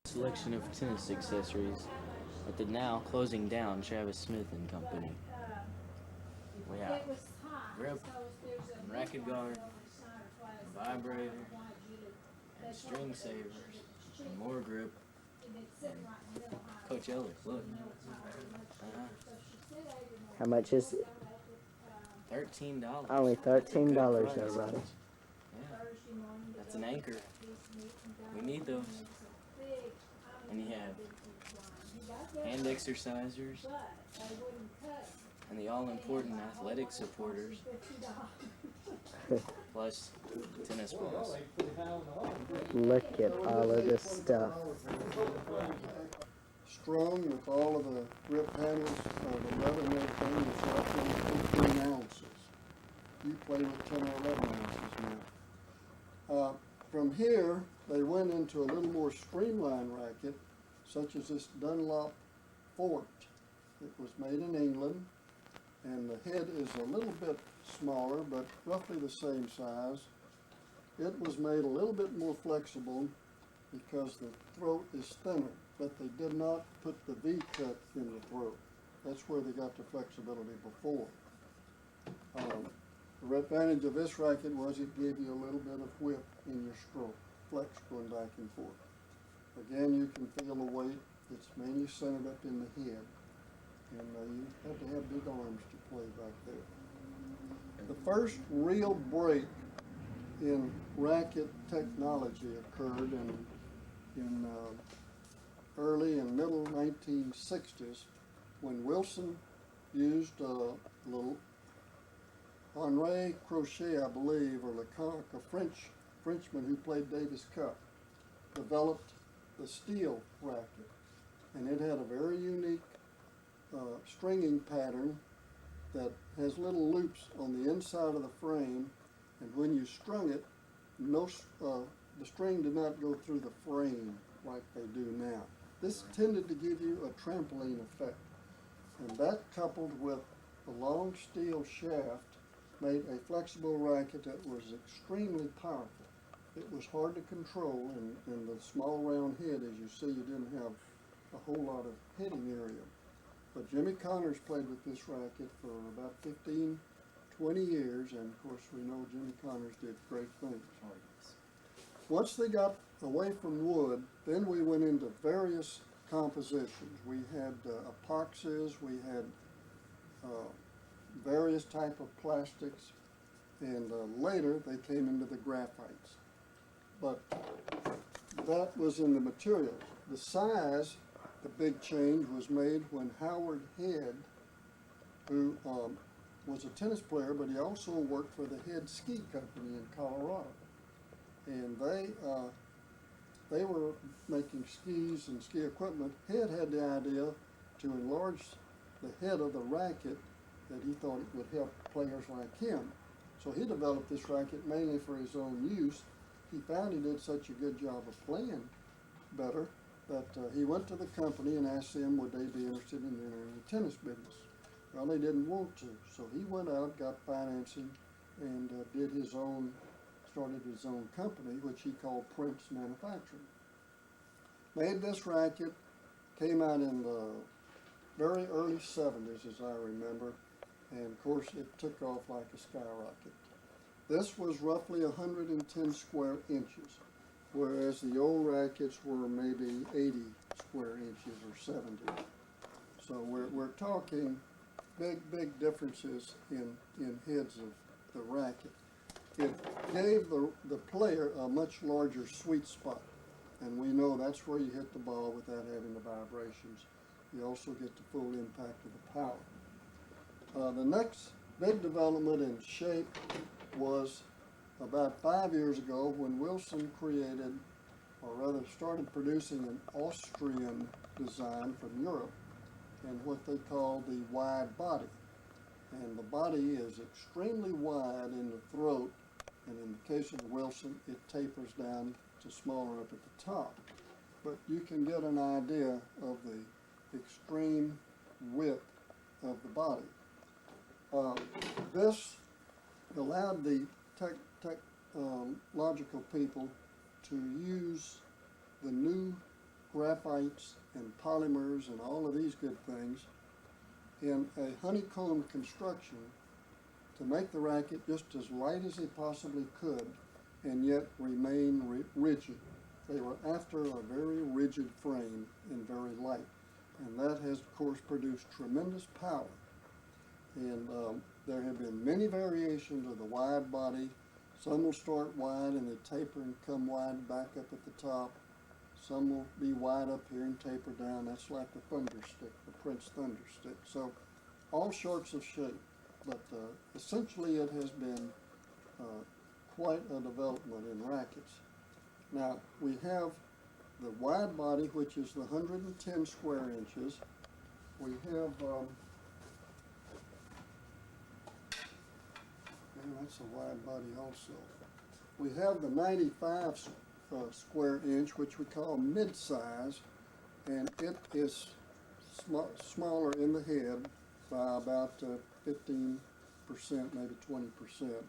Selection of tennis accessories at the now closing down Travis Smith and Company. We have grip and racket guard, vibrator, and string savers, and more grip. And Coach Ellis, look. How much is it? $13. Only $13, everybody. Yeah, that's an anchor. We need those. And you have hand exercisers and the all-important athletic supporters, plus tennis balls. Look at all of this stuff. Strung with all of the grip handles, the leather and everything is roughly 15 ounces. You play with 10 or 11 ounces now. From here, they went into a little more streamlined racket, such as this Dunlop Fort. It was made in England, and the head is a little bit smaller, but roughly the same size. It was made a little bit more flexible because the throat is thinner, but they did not put the V-cut in the throat. That's where they got the flexibility before. The advantage of this racket was it gave you a little bit of whip in your stroke, flex going back and forth. Again, you can feel the weight. It's mainly centered up in the head, and you have to have big arms to play back there. The first real break in racket technology occurred in early and middle 1960s when Wilson used a little Henri Crochet, I believe, or Lecoq, a Frenchman who played Davis Cup, developed the steel racket, and it had a very unique stringing pattern that has little loops on the inside of the frame, and when you strung it, the string did not go through the frame like they do now. This tended to give you a trampoline effect, and that coupled with the long steel shaft made a flexible racket that was extremely powerful. It was hard to control, and the small round head, as you see, you didn't have a whole lot of hitting area. But Jimmy Connors played with this racket for about 15, 20 years, and of course we know Jimmy Connors did great things. Once they got away from wood, then we went into various compositions. We had epoxies, we had various type of plastics, and later they came into the graphites. But that was in the materials. The size, the big change was made when Howard Head, who was a tennis player, but he also worked for the Head Ski Company in Colorado. And they were making skis and ski equipment. Head had the idea to enlarge the head of the racket that he thought it would help players like him. So he developed this racket mainly for his own use. He found he did such a good job of playing better that he went to the company and asked them would they be interested in entering the tennis business. Well, they didn't want to, so he went out, got financing, and started his own company, which he called Prince Manufacturing. Made this racket, came out in the very early 70s, as I remember, and of course it took off like a skyrocket. This was roughly 110 square inches, whereas the old rackets were maybe 80 square inches or 70. So we're talking big differences in heads of the racket. It gave the player a much larger sweet spot, and we know that's where you hit the ball without having the vibrations. You also get the full impact of the power. The next big development in shape was about 5 years ago when Wilson created, or rather started producing, an Austrian design from Europe, and what they call the wide body. And the body is extremely wide in the throat, and in the case of the Wilson, it tapers down to smaller up at the top. But you can get an idea of the extreme width of the body. This allowed the technological people to use the new graphites and polymers and all of these good things in a honeycomb construction to make the racket just as light as they possibly could and yet remain rigid. They were after a very rigid frame and very light. And that has, of course, produced tremendous power. And there have been many variations of the wide body. Some will start wide and they taper and come wide back up at the top. Some will be wide up here and taper down. That's like the Thunder Stick, the Prince Thunder Stick. So all sorts of shape. But essentially it has been quite a development in rackets. Now we have the wide body, which is the 110 square inches. We have, and that's a wide body also. We have the 95 square inch, which we call mid-size, and it is smaller in the head by about 15%, maybe 20%.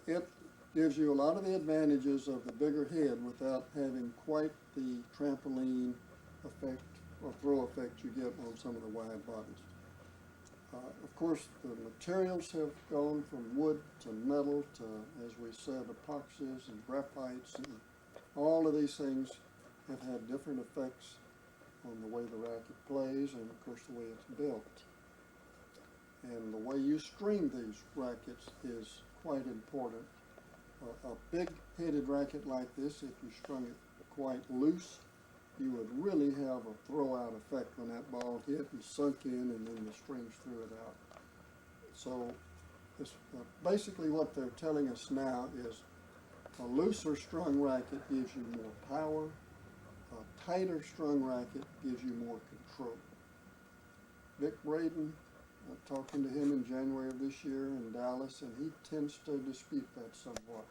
It gives you a lot of the advantages of the bigger head without having quite the trampoline effect or throw effect you get on some of the wide bodies. Of course, the materials have gone from wood to metal to, as we said, epoxies and graphites, and all of these things have had different effects on the way the racket plays and, of course, the way it's built. And the way you string these rackets is quite important. A big-headed racket like this, if you strung it quite loose, you would really have a throw-out effect when that ball hit and sunk in and then the strings threw it out. So this, basically what they're telling us now is a looser strung racket gives you more power, a tighter strung racket gives you more control. Vic Braden, talking to him in January of this year in Dallas, and he tends to dispute that somewhat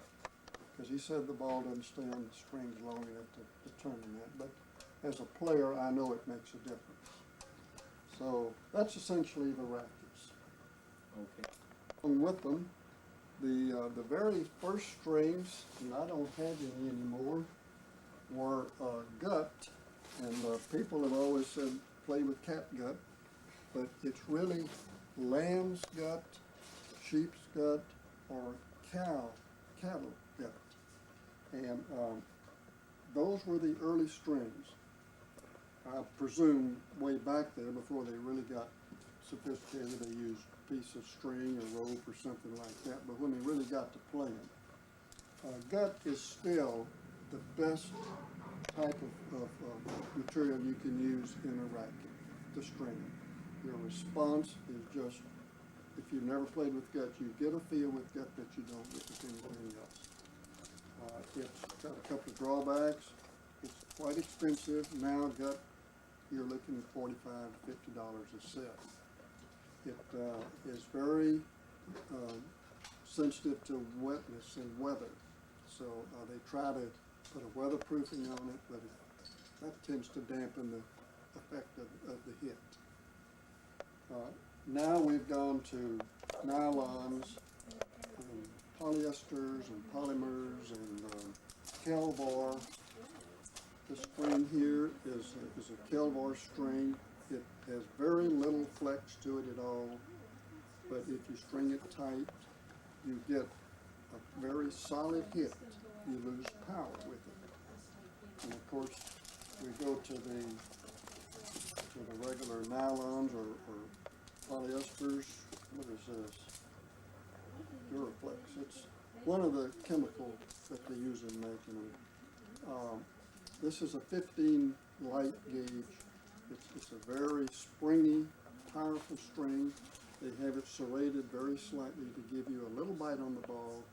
because he said the ball doesn't stay on the strings long enough to determine that. But as a player, I know it makes a difference. So that's essentially the rackets. Okay. Along with them, the very first strings, and I don't have any anymore, were gut, and people have always said play with cat gut, but it's really lamb's gut, sheep's gut, or cattle gut. And those were the early strings. I presume way back there before they really got sophisticated, they used a piece of string or rope or something like that, but when they really got to playing, gut is still the best type of material you can use in a racket to string it. Your response is just, if you've never played with gut, you get a feel with gut that you don't get with anything else. It's got a couple of drawbacks. It's quite expensive. Now gut, you're looking at $45 to $50 a set. It is very sensitive to wetness and weather. So they try to put a weatherproofing on it, but that tends to dampen the effect of the hit. Now we've gone to nylons, and polyesters and polymers and Kelvar. The string here is a Kelvar string. It has very little flex to it at all, but if you string it tight, you get a very solid hit. You lose power with it. And of course, we go to the regular nylons or polyesters. What is this? Duraflex. It's one of the chemicals that they use in making them. This is a 15 light gauge. It's a very springy, powerful string. They have it serrated very slightly to give you a little bite on the ball.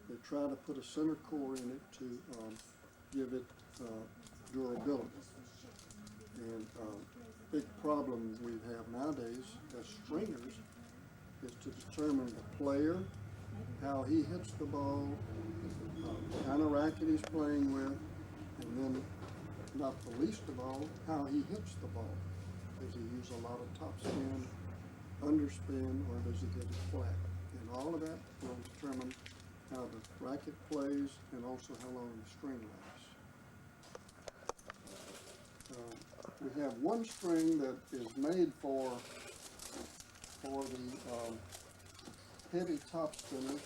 They try to put a center core in it to give it durability. And big problem we have nowadays as stringers is to determine the player, how he hits the ball, the kind of racket he's playing with, and then not the least of all, how he hits the ball. Does he use a lot of topspin, underspin, or does he hit it flat? And all of that will determine how the racket plays and also how long the string lasts. We have one string that is made for the heavy top spinners,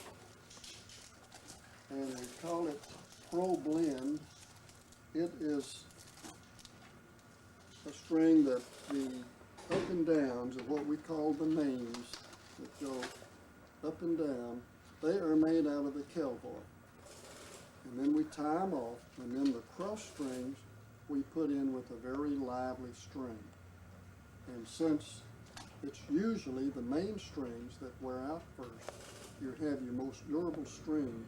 and we call it Pro Blend. It is a string that the up and downs of what we call the names that go up and down, they are made out of the Kelvor. And then we tie them off, and then the cross strings we put in with a very lively string. And since it's usually the main strings that wear out first, you have your most durable string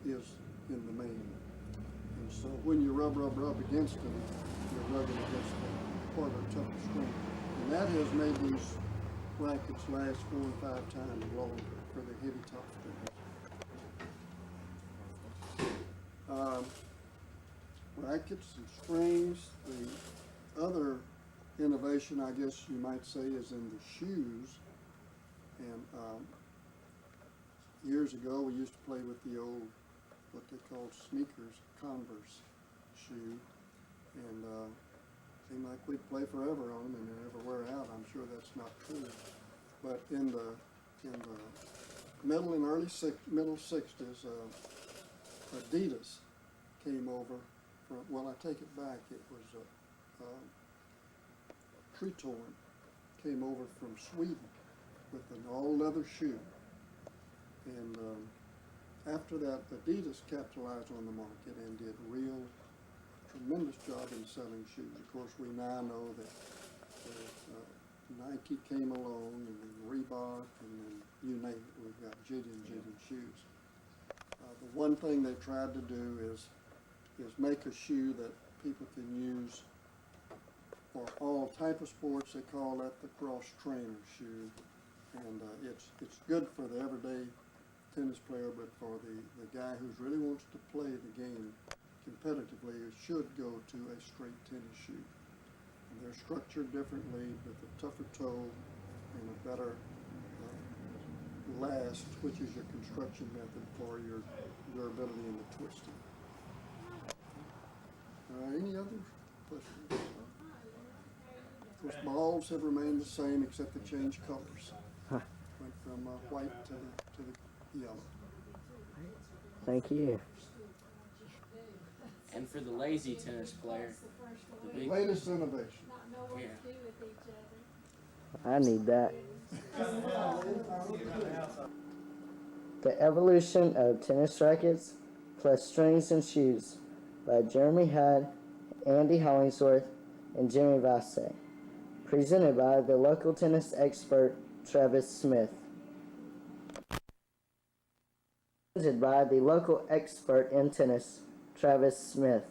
is in the main. And so when you rub against it, you're rubbing against the part of the tougher string. And that has made these rackets last 4 and 5 times longer for the heavy top strings. Rackets and strings. The other innovation, I guess you might say, is in the shoes. And years ago, we used to play with the old, what they called sneakers, Converse shoe. And seemed like we'd play forever on them and they never wear out. I'm sure that's not true. But in the middle and middle 60s, Adidas came over from, well, I take it back, it was Tretorn came over from Sweden with an all-leather shoe. And after that, Adidas capitalized on the market and did tremendous job in selling shoes. Of course, we now know that Nike came along, and then Reebok, and then you name it, we've got jigging shoes. The one thing they tried to do is make a shoe that people can use for all type of sports. They call that the cross trainer shoe, and it's good for the everyday tennis player, but for the guy who really wants to play the game competitively, it should go to a straight tennis shoe. And they're structured differently with a tougher toe and a better last, which is your construction method for your durability in the twisting. Any other questions? Of course, balls have remained the same except they changed colors. Went from white to the yellow. Thank you. And for the lazy tennis player, the big Latest innovation. yeah. I need that. The Evolution of Tennis Rackets plus Strings and Shoes by Jeremy Hyde, Andy Hollingsworth, and Jimmy Vasse. Presented by the local tennis expert, Travis Smith. Presented by the local expert in tennis, Travis Smith.